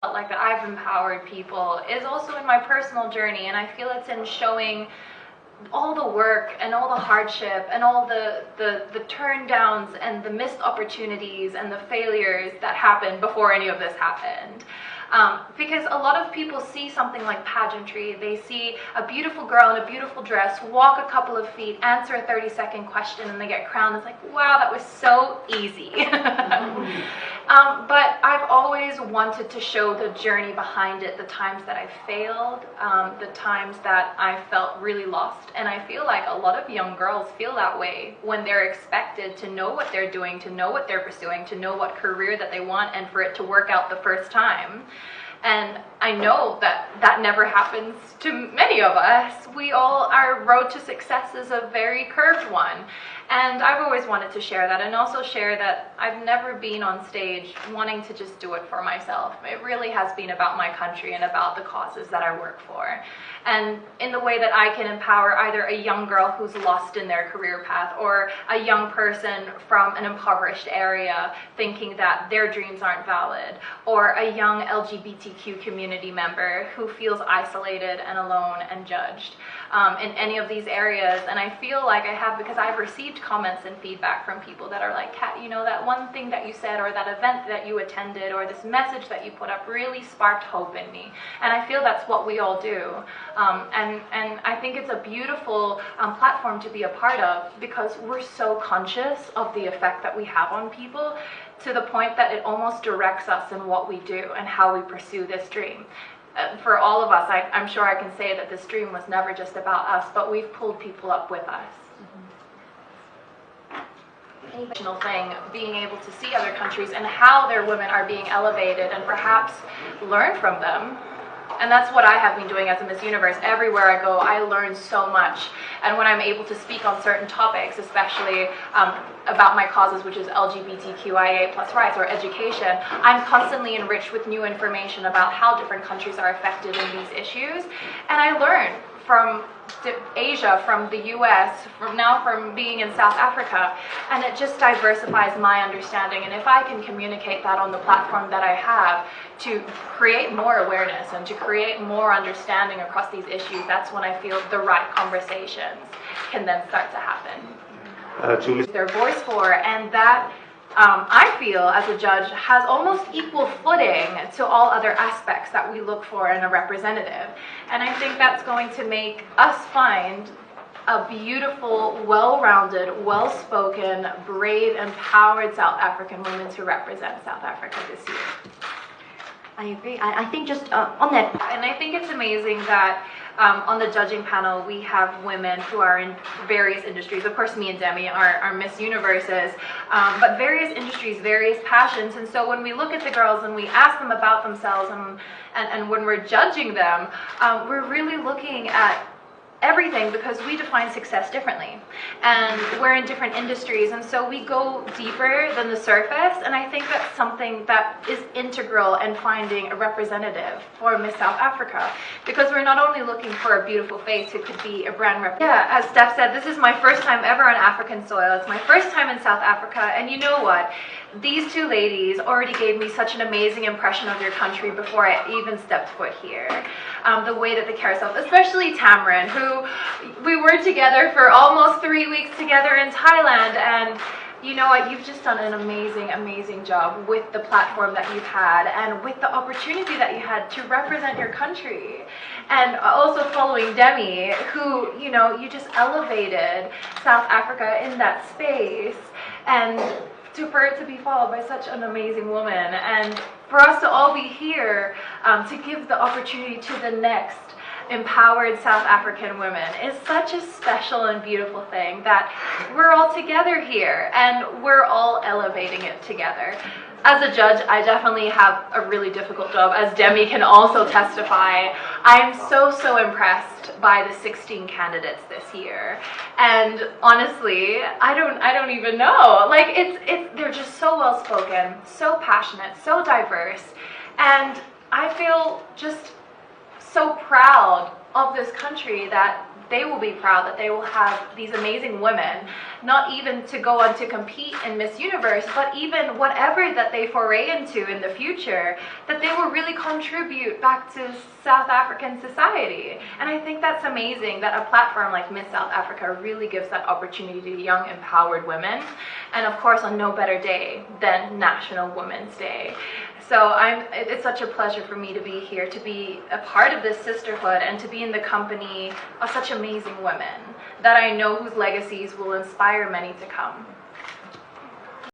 like that I've empowered people is also in my personal journey, and I feel it's in showing all the work and all the hardship and all the turn downs and the missed opportunities and the failures that happened before any of this happened. Because a lot of people see something like pageantry. They see a beautiful girl in a beautiful dress walk a couple of feet, answer a 30-second question, and they get crowned. It's like, wow, that was so easy. But I've always wanted to show the journey behind it, the times that I failed, the times that I felt really lost. And I feel like a lot of young girls feel that way when they're expected to know what they're doing, to know what they're pursuing, to know what career that they want, and for it to work out the first time. And I know that that never happens to many of us. Our road to success is a very curved one. And I've always wanted to share that, and also share that I've never been on stage wanting to just do it for myself. It really has been about my country and about the causes that I work for. And in the way that I can empower either a young girl who's lost in their career path, or a young person from an impoverished area thinking that their dreams aren't valid, or a young LGBTQ community member who feels isolated and alone and judged in any of these areas. And I feel like I have, because I've received comments and feedback from people that are like, Kat, you know, that one thing that you said, or that event that you attended, or this message that you put up really sparked hope in me. And I feel that's what we all do. And I think it's a beautiful platform to be a part of, because we're so conscious of the effect that we have on people, to the point that it almost directs us in what we do and how we pursue this dream. For all of us, I'm sure I can say that this dream was never just about us, but we've pulled people up with us. Thing, being able to see other countries and how their women are being elevated, and perhaps learn from them. And that's what I have been doing as a Miss Universe. Everywhere I go, I learn so much. And when I'm able to speak on certain topics, especially about my causes, which is LGBTQIA+ rights or education, I'm constantly enriched with new information about how different countries are affected in these issues. And I learn from Asia, from the US, from being in South Africa, and it just diversifies my understanding. And if I can communicate that on the platform that I have to create more awareness and to create more understanding across these issues, that's when I feel the right conversations can then start to happen. Julie, Their voice for, and that I feel as a judge has almost equal footing to all other aspects that we look for in a representative. And I think that's going to make us find a beautiful, well-rounded, well-spoken, brave, empowered South African woman to represent South Africa this year. I agree. I think just on that. And I think it's amazing that on the judging panel we have women who are in various industries. Of course, me and Demi are Miss Universes, but various industries, various passions. And so when we look at the girls and we ask them about themselves, and when we're judging them, we're really looking at everything, because we define success differently, and we're in different industries, and so we go deeper than the surface. And I think that's something that is integral in finding a representative for Miss South Africa, because we're not only looking for a beautiful face who could be a brand rep. Yeah, as Steph said, this is my first time ever on African soil. It's my first time in South Africa, and you know what? These two ladies already gave me such an amazing impression of your country before I even stepped foot here. The way that they carry themselves, especially Tamron, who we were together for almost 3 weeks together in Thailand, and you know what, you've just done an amazing job with the platform that you've had, and with the opportunity that you had to represent your country. And also following Demi, who, you know, you just elevated South Africa in that space, and for it to be followed by such an amazing woman, and for us to all be here to give the opportunity to the next empowered South African women is such a special and beautiful thing, that we're all together here and we're all elevating it together. As a judge, I definitely have a really difficult job, as Demi can also testify. I'm so impressed by the 16 candidates this year, and honestly, I don't even know. Like, they're just so well spoken, so passionate, so diverse, and I feel just so proud of this country that they will be proud that they will have these amazing women, not even to go on to compete in Miss Universe, but even whatever that they foray into in the future, that they will really contribute back to South African society. And I think that's amazing that a platform like Miss South Africa really gives that opportunity to young, empowered women. And of course, on no better day than National Women's Day. So it's such a pleasure for me to be here, to be a part of this sisterhood, and to be in the company of such amazing women that I know whose legacies will inspire many to come.